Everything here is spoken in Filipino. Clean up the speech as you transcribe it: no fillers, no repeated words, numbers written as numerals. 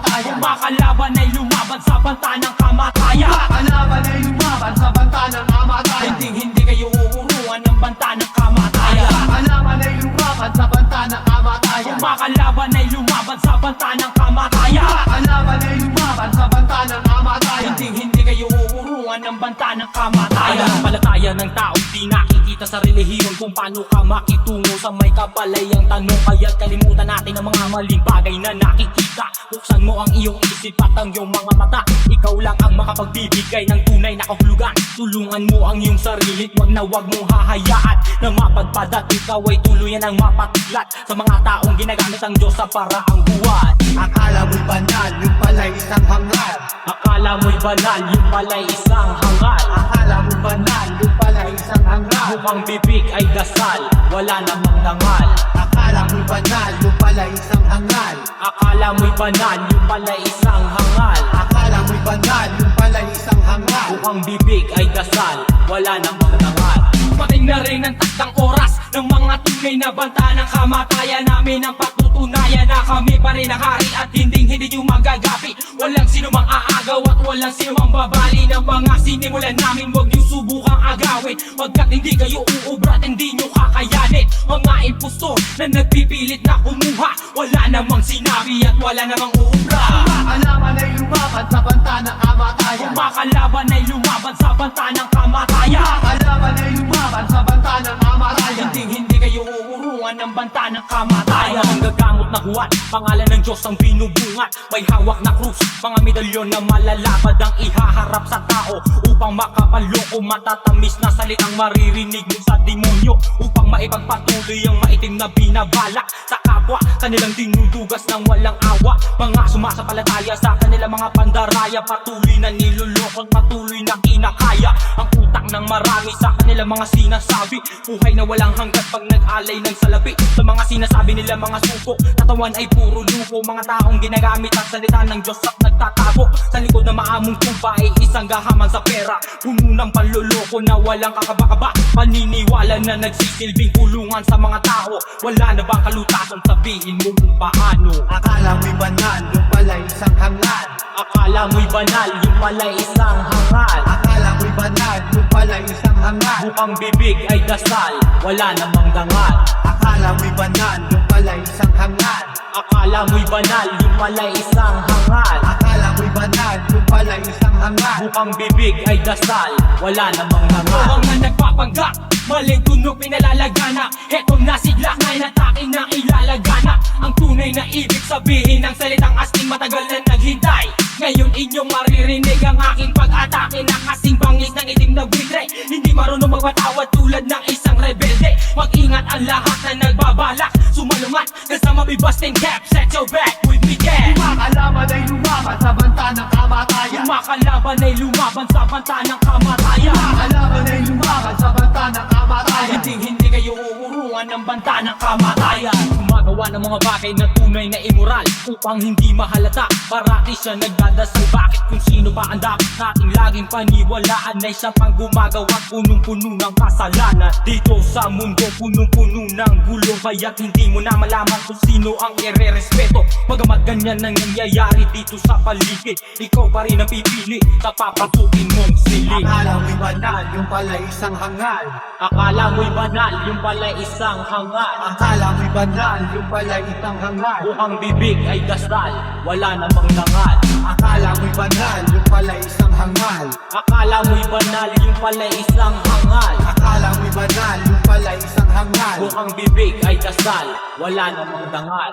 kamatayan. Kumakalaban ay lumaban sa banta ng kamatayan. Kumakalaban ay lumaban sa banta ng kamatayan. Hindi kayo uuruan ng banta ng kamatayan. Kumakalaban ay lumaban sa banta ng kamatayan. Kumakalaban ay lumaban sa banta ng kamatayan. Kumakalaban ay lumaban sa banta ng kamatayan. Hindi kayo uuruan ng banta ng kamatayan. Palataya ng tao di nakikita sa relihiyon kung paano ka makitungo sa may kapalayang tanong. Kaya't kalimutan natin ang mga maling bagay na nakikita. Buksan mo ang iyong isip at ang iyong mga mata. Ikaw lang ang makapagbibigay ng tunay na kahulugan. Tulungan mo ang iyong sarili, wag na wag mong hahayaan na mapadpad at ikaw ay tuluyan ang mapatuglat sa mga taong ginagamit ang Diyos sa paraang buwan. Akala mo'y banal, yung pala'y isang hangal. Akala mo'y banal, yung pala'y isang hangal. Akala mo'y banal, yung pala'y isang hangal. Bukang bibig ay dasal, wala namang dangal. Akala mo'y banal, yung pala'y isang hangal. Akala mo'y banal, yung pala'y isang hangal. Akala mo'y banal, yung pala'y isang hangal. Bukang bibig ay dasal, wala namang dangal. Pating na rin ang taktang oras ng mga tunay na banta ng kamatayan namin ang patutunayan na kami pa rin ang hari at hindi nyo magagapi. Walang sino mang aagaw at walang sino mang babali ng mga sinimulan namin. Huwag nyo subukang agawin pagkat hindi kayo uubra at hindi nyo kakayanin. Mga impostor na nagpipilit na kumuha, wala namang sinabi at wala namang uubra. Kumakalaban ay lumaban sa banta ng kamatayan. Kumakalaban ay lumaban sa banta ng kamatayan. Kumakalaban ay lumaban sa banta ng kamatayan. Hindi kayo uuruan ng banta ng kamatayan. Ang gagamot na huwad, pangalan ng Diyos ang binubungat. May hawak na krus, mga medalyon na malalapad ang ihaharap sa tao upang makapaloko. Matatamis na salitang maririnig mo sa demonyo upang maipagpatuloy ang maitim na binabalak sa kapwa. Kanilang dinudugas ng walang awa, mga sumasapalataya sa kanilang mga pandaraya. Patuloy na niluloko, patuloy na kinakaya ang utak ng marami sa kanilang mga sinasabi. Buhay na walang hanggat pag nag-alay ng salapi sa mga sinasabi nila mga suko. Katawan ay puro luko, mga taong ginagamit ang salita ng Diyos at nagtatago sa likod na maamong tumpa ay isang gahaman sa pera. Puno ng panluloko na walang kakaba-kaba, paniniwala na nagsisilbing kulungan sa mga tao. Wala na bang kalutasan, sabihin mo kung paano? Akala mo'y banal, yung pala'y isang hangal. Akala mo'y banal, yung pala'y isang hangal. Akala mo'y banal, yung pala'y isang hangal. Bukang bibig ay dasal, wala namang dangal. Akala mo'y banal, yung pala'y isang hangal. Akala mo'y banal, yung pala'y isang hangal. Akala mo'y banal, yung pala'y isang hangal. Bukang bibig ay dasal, wala namang dangal. Ang na nagpapanggap, maling tunog pinalalagana. Hetong nasidlak na inatake ng ilalagana. Ang tunay na ibig sabihin ng salitang asting matagal na naghintay. Ngayon inyong maririnig ang aking pag-atake na kasing bangis ng itim na buitre. Hindi marunong magpatawad tulad ng isang rebelde. Mag-ingat ang lahat na nagbabalak sumalungat kasama bibasting cap. Set your back with me, yeah. Kumakalaban ay lumaban sa banta ng kamatayan. Kumakalaban ay lumaban sa banta ng kamatayan. Kumakalaban ay lumaban sa banta ng kamatayan. Hindi kayo uuruan ng banta ng kamatayan. Gumagawa ng mga bagay na tunay na immoral upang hindi mahalata. Parati siya nagdadasal, bakit kung sino pa ang dapat nating laging paniwalaan ay siya pang gumagawa punong-puno ng kasalanan. Dito sa mundo punong-puno ng gulo, kaya't hindi mo na malaman kung sino ang ire-respeto. Bagamat ganyan ang nangyayari dito sa paligid, ikaw pa rin ang pipili sa papasukin mong silid. Akala mo'y banal, yung pala'y isang hangal. Akala mo'y banal, yung pala isang hangal. Akala mo'y banal, yung pala'y isang hangal. Bukang bibig ay dasal, wala namang dangal. Akala mo'y banal, yung pala'y isang hangal. Akala mo'y banal, yung pala isang hangal. Akala mo'y banal, yung pala'y isang hangal. Bukang bibig ay dasal, wala namang dangal.